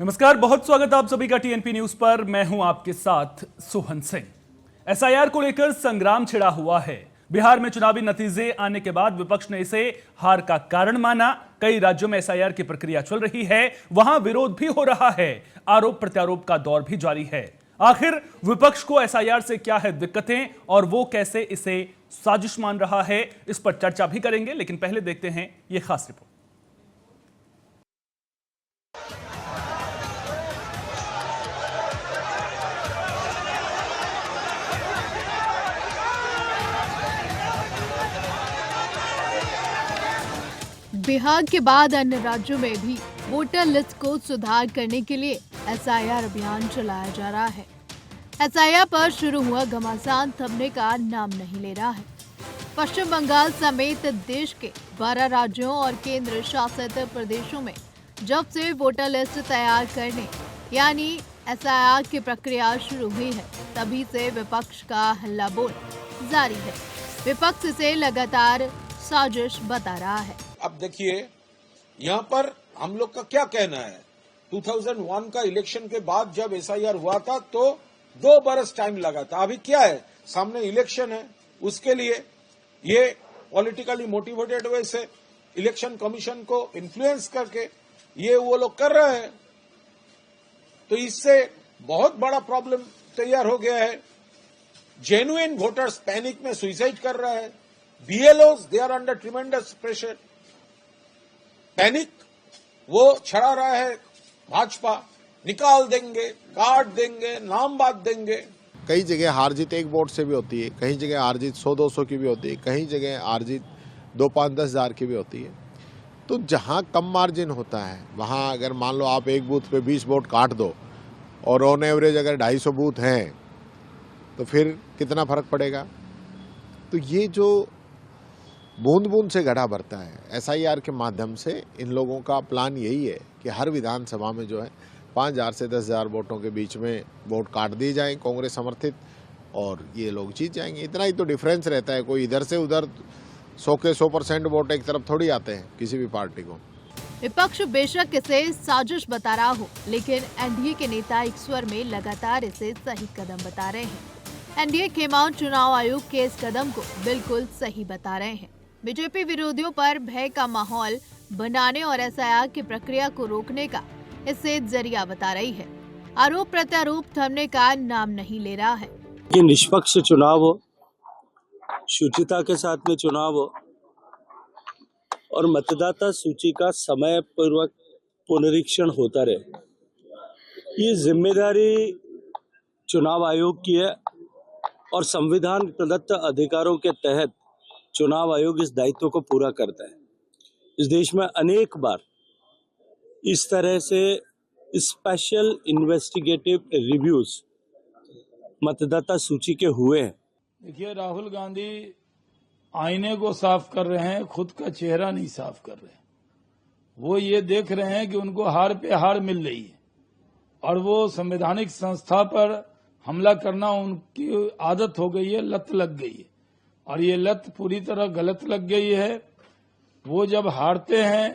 नमस्कार, बहुत स्वागत आप सभी का टीएनपी न्यूज पर। मैं हूं आपके साथ सोहन सिंह। एसआईआर को लेकर संग्राम छिड़ा हुआ है। बिहार में चुनावी नतीजे आने के बाद विपक्ष ने इसे हार का कारण माना। कई राज्यों में एसआईआर की प्रक्रिया चल रही है, वहां विरोध भी हो रहा है। आरोप प्रत्यारोप का दौर भी जारी है। आखिर विपक्ष को एसआईआर से क्या है दिक्कतें और वो कैसे इसे साजिश मान रहा है, इस पर चर्चा भी करेंगे। लेकिन पहले देखते हैं ये खास रिपोर्ट। बिहार के बाद अन्य राज्यों में भी वोटर लिस्ट को सुधार करने के लिए एसआईआर अभियान चलाया जा रहा है। एसआईआर पर शुरू हुआ घमासान थमने का नाम नहीं ले रहा है। पश्चिम बंगाल समेत देश के 12 राज्यों और केंद्र शासित प्रदेशों में जब से वोटर लिस्ट तैयार करने यानी एसआईआर की प्रक्रिया शुरू हुई है, तभी से विपक्ष का हल्ला बोल जारी है। विपक्ष इसे लगातार साजिश बता रहा है। अब देखिए, यहाँ पर हम लोग का क्या कहना है। 2001 का इलेक्शन के बाद जब एसआईआर हुआ था तो 2 बरस टाइम लगा था। अभी क्या है, सामने इलेक्शन है, उसके लिए ये पॉलिटिकली मोटिवेटेड वे से इलेक्शन कमीशन को इन्फ्लुएंस करके ये वो लोग कर रहे हैं, तो इससे बहुत बड़ा प्रॉब्लम तैयार हो गया है। जेन्युइन वोटर्स पैनिक में सुसाइड कर रहे हैं। BLOs they are under tremendous pressure. Panic वो छड़ा रहा है भाजपा, निकाल देंगे, काट देंगे, नाम बात देंगे। कई जगह हार जीत 1 वोट से भी होती है, कहीं जगह हार जीत 100-200 की भी होती है, कहीं जगह हार जीत 2-5-10 हज़ार की भी होती है। तो जहां कम मार्जिन होता है वहां अगर मान लो आप एक बूथ पे 20 वोट काट दो और ऑन एवरेज अगर 250 बूथ हैं तो फिर कितना फर्क पड़ेगा। तो ये जो बूंद बूंद से गड्ढा भरता है, एसआईआर के माध्यम से इन लोगों का प्लान यही है कि हर विधानसभा में जो है 5,000 से 10,000 वोटों के बीच में वोट काट दिए जाएं कांग्रेस समर्थित, और ये लोग जीत जाएंगे। इतना ही तो डिफरेंस रहता है। कोई इधर से उधर 100 के 100% वोट एक तरफ थोड़ी आते हैं किसी भी पार्टी को। विपक्ष बेशक इसे साजिश बता रहा हो, लेकिन एनडीए के नेता एक स्वर में लगातार इसे सही कदम बता रहे हैं। एनडीए खेमाओं चुनाव आयोग के इस कदम को बिल्कुल सही बता रहे हैं। बीजेपी विरोधियों पर भय का माहौल बनाने और एसआईआर की प्रक्रिया को रोकने का इसे जरिया बता रही है। आरोप प्रत्यारोप थमने का नाम नहीं ले रहा है। कि निष्पक्ष चुनाव हो, शुचिता के साथ में चुनाव हो और मतदाता सूची का समय पूर्वक पुनरीक्षण होता रहे, ये जिम्मेदारी चुनाव आयोग की है और संविधान प्रदत्त अधिकारों के तहत चुनाव आयोग इस दायित्व को पूरा करता है। इस देश में अनेक बार इस तरह से स्पेशल इन्वेस्टिगेटिव रिव्यूज मतदाता सूची के हुए हैं। देखिए, राहुल गांधी आईने को साफ कर रहे हैं, खुद का चेहरा नहीं साफ कर रहे। वो ये देख रहे हैं कि उनको हार पे हार मिल रही है और वो संवैधानिक संस्था पर हमला करना उनकी आदत हो गई है, लत लग गई है और ये लत पूरी तरह गलत लग गई है। वो जब हारते हैं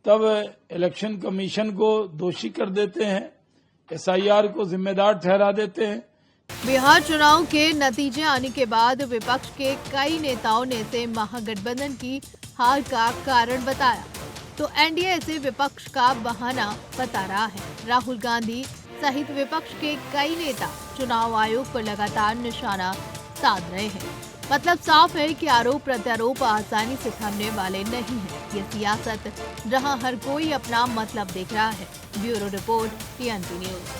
तब इलेक्शन कमीशन को दोषी कर देते हैं, एसआईआर को जिम्मेदार ठहरा देते हैं। बिहार चुनाव के नतीजे आने के बाद विपक्ष के कई नेताओं ने इसे महागठबंधन की हार का कारण बताया, तो एनडीए इसे विपक्ष का बहाना बता रहा है। राहुल गांधी सहित विपक्ष के कई नेता चुनाव आयोग पर लगातार निशाना साध रहे हैं। मतलब साफ है कि आरोप प्रत्यारोप आसानी से थमने वाले नहीं है। ये सियासत जहां हर कोई अपना मतलब देख रहा है। Bureau report, TNP news.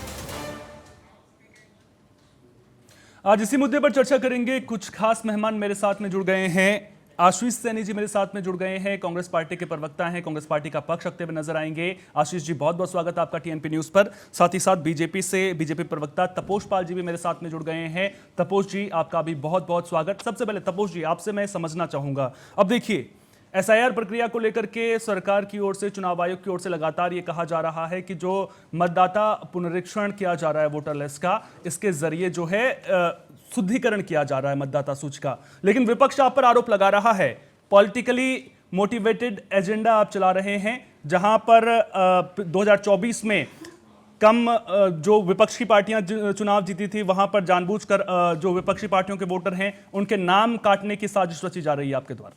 आज इसी मुद्दे पर चर्चा करेंगे। कुछ खास मेहमान मेरे साथ में जुड़ गए हैं। आशीष सैनी जी मेरे साथ में जुड़ गए हैं, कांग्रेस पार्टी के प्रवक्ता हैं, कांग्रेस पार्टी का पक्ष रखते हुए नजर आएंगे। आशीष जी, बहुत बहुत स्वागत आपका टीएनपी न्यूज पर। साथ ही साथ बीजेपी प्रवक्ता तपोष पाल जी भी मेरे साथ में जुड़ गए हैं। तपोष जी, आपका भी बहुत बहुत स्वागत। सबसे पहले तपोष जी, आपसे मैं समझना चाहूंगा, अब देखिए एसआईआर प्रक्रिया को लेकर के सरकार की ओर से, चुनाव आयोग की ओर से लगातार ये कहा जा रहा है कि जो मतदाता पुनरीक्षण किया जा रहा है वोटर लिस्ट का, इसके जरिए जो है शुद्धिकरण किया जा रहा है मतदाता सूची का। लेकिन विपक्ष आप पर आरोप लगा रहा है पॉलिटिकली मोटिवेटेड एजेंडा आप चला रहे हैं, जहां पर 2024 में कम जो विपक्ष की पार्टियां चुनाव जीती थी वहां पर जानबूझकर जो विपक्षी पार्टियों के वोटर हैं उनके नाम काटने की साजिश रची जा रही है आपके द्वारा?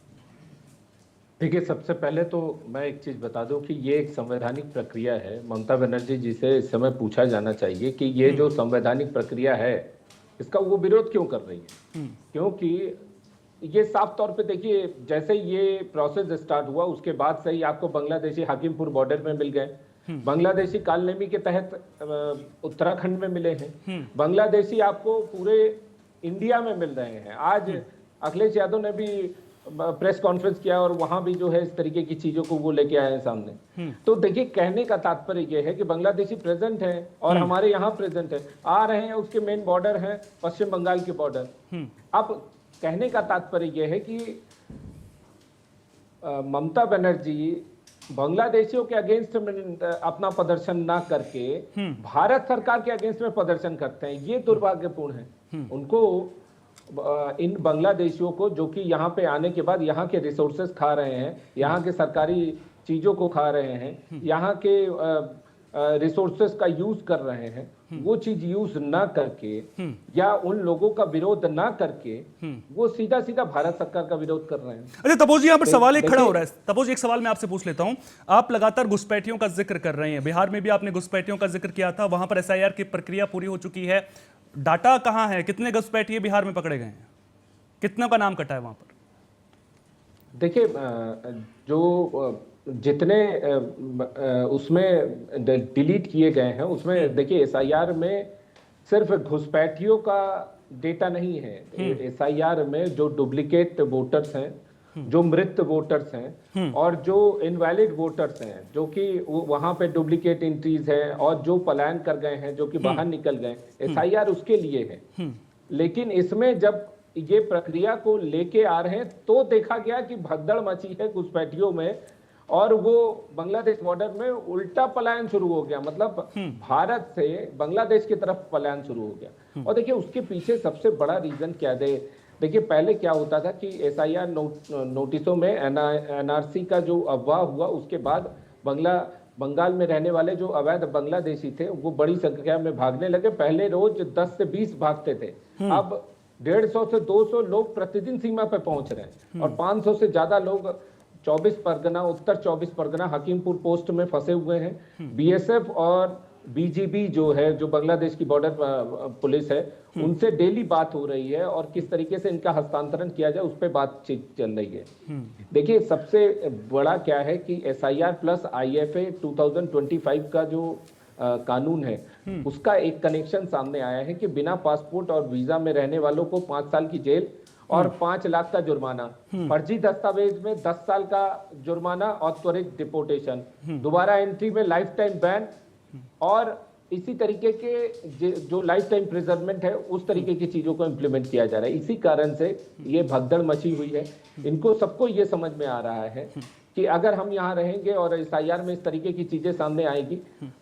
देखिए, सबसे पहले तो मैं एक चीज बता दूं कि ये एक संवैधानिक प्रक्रिया है। ममता बनर्जी जी से इस समय पूछा जाना चाहिए कि ये जो संवैधानिक प्रक्रिया है इसका वो विरोध क्यों कर रही है। क्योंकि ये साफ तौर पे देखिए, जैसे ये प्रोसेस स्टार्ट हुआ उसके बाद से ही आपको बांग्लादेशी हाकिमपुर बॉर्डर में मिल गए, बांग्लादेशी कालनेमी के तहत उत्तराखंड में मिले हैं, बांग्लादेशी आपको पूरे इंडिया में मिल रहे हैं। आज अखिलेश यादव ने भी प्रेस कॉन्फ्रेंस किया और वहां भी जो है इस तरीके की चीजों को वो लेके आए हैं सामने। तो देखिए, कहने का तात्पर्य ये है कि बांग्लादेशी प्रेजेंट है और हमारे यहाँ प्रेजेंट है, आ रहे हैं। उसके मेन बॉर्डर है पश्चिम बंगाल के बॉर्डर। अब कहने का तात्पर्य यह है कि ममता बनर्जी बांग्लादेशियों के अगेंस्ट में अपना प्रदर्शन ना करके भारत सरकार के अगेंस्ट में प्रदर्शन करते हैं। ये दुर्भाग्यपूर्ण है। उनको इन बांग्लादेशियों को, जो कि यहाँ पे आने के बाद यहाँ के रिसोर्सेज खा रहे हैं, यहाँ के सरकारी चीजों को खा रहे हैं, यहाँ के रिसोर्सेज का यूज कर रहे हैं, वो चीज यूज ना करके या उन लोगों का विरोध ना करके वो सीधा सीधा भारत सरकार का विरोध कर रहे हैं। अच्छा तपोज जी, यहाँ पर सवाल एक खड़ा हो रहा है। तपोज, एक सवाल मैं आपसे पूछ लेता हूँ। आप लगातार घुसपैठियों का जिक्र कर रहे हैं, बिहार में भी आपने घुसपैठियों का जिक्र किया था, वहां पर SIR की प्रक्रिया पूरी हो चुकी है। डाटा कहाँ है? कितने घुसपैठिए बिहार में पकड़े गए हैं? कितनों का नाम कटा है वहां पर? देखिए, जो जितने उसमें डिलीट किए गए हैं उसमें देखिए SIR में सिर्फ घुसपैठियों का डेटा नहीं है। SIR में जो डुप्लीकेट वोटर्स हैं, जो मृत वोटर्स हैं और जो इनवैलिड वोटर्स हैं, जो कि वहां पे डुप्लीकेट एंट्रीज है और जो पलायन कर गए हैं, जो कि बाहर निकल गए, SIR उसके लिए है। लेकिन इसमें जब ये प्रक्रिया को लेके आ रहे हैं तो देखा गया कि भगदड़ मची है घुसपैठियों में और वो बांग्लादेश बॉर्डर में उल्टा पलायन शुरू हो गया। मतलब भारत से बांग्लादेश की तरफ पलायन शुरू हो गया। और देखिए, उसके पीछे सबसे बड़ा रीजन क्या है? देखिए, पहले क्या होता था कि SIR नोटिसों में NRC का जो अफवाह हुआ, उसके बाद बंगाल में रहने वाले जो अवैध बांग्लादेशी थे वो बड़ी संख्या में भागने लगे। पहले रोज 10 से 20 भागते थे, अब 150 से 200 लोग प्रतिदिन सीमा पे पहुंच रहे हैं और 500 से ज्यादा लोग 24 परगना, उत्तर 24 परगना हकीमपुर पोस्ट में फंसे हुए हैं। BSF और BGB जो है, जो बांग्लादेश की बॉर्डर पुलिस है, उनसे डेली बात हो रही है और किस तरीके से इनका हस्तांतरण किया जाए उस पर बातचीत चल रही है। देखिए, सबसे बड़ा क्या है कि SIR प्लस IFA 2025 का जो कानून है उसका एक कनेक्शन सामने आया है कि बिना पासपोर्ट और वीजा में रहने वालों को 5 साल की जेल और 5 लाख का जुर्माना, फर्जी दस्तावेज में 10 साल का जुर्माना और त्वरित डिपोर्टेशन, दोबारा एंट्री में लाइफ टाइम बैन और इसी तरीके के जो लाइफ टाइम प्रिजर्वमेंट है उस तरीके की चीजों को इम्प्लीमेंट किया जा रहा है। इसी कारण से ये भगदड़ मची हुई है। इनको सबको ये समझ में आ रहा है कि अगर हम यहाँ रहेंगे और SIR में इस तरीके की चीजें सामने आएगी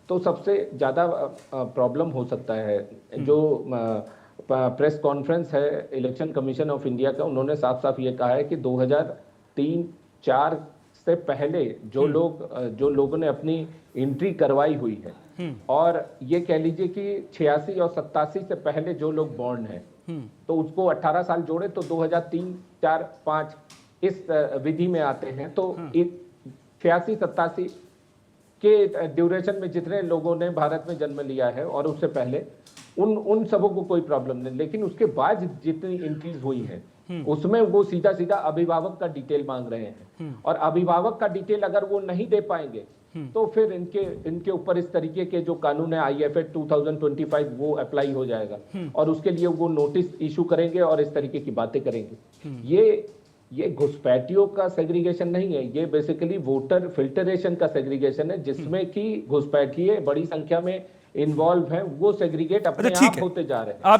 तो सबसे ज्यादा प्रॉब्लम हो सकता है। जो प्रेस कॉन्फ्रेंस है इलेक्शन कमीशन ऑफ इंडिया का, उन्होंने साफ साफ ये कहा है कि 2003-4 से पहले जो लोगों ने अपनी एंट्री करवाई हुई है और ये कह लीजिए कि 86 और 87 से पहले जो लोग बॉर्न है तो उसको 18 साल जोड़े तो 2003, 4, 5 इस विधि में आते हैं। तो 86-87 के ड्यूरेशन में जितने लोगों ने भारत में जन्म लिया है और उससे पहले उन सबों को कोई प्रॉब्लम नहीं, लेकिन उसके बाद जितनी इंक्रीज हुई है उसमें वो सीधा सीधा अभिभावक का डिटेल मांग रहे हैं और अभिभावक का डिटेल अगर वो नहीं दे पाएंगे तो फिर इनके ऊपर इस तरीके के जो कानून है IFA 2025 वो अप्लाई हो जाएगा और उसके लिए वो नोटिस इशू करेंगे और इस तरीके की बातें करेंगे। ये घुसपैठियों का सेग्रीगेशन नहीं है, ये बेसिकली वोटर फिल्टरेशन का सेग्रीगेशन है, जिसमें कि घुसपैठिए बड़ी संख्या में इन्वॉल्व हैं, वो सेग्रीगेट अपने आप होते जा रहे हैं।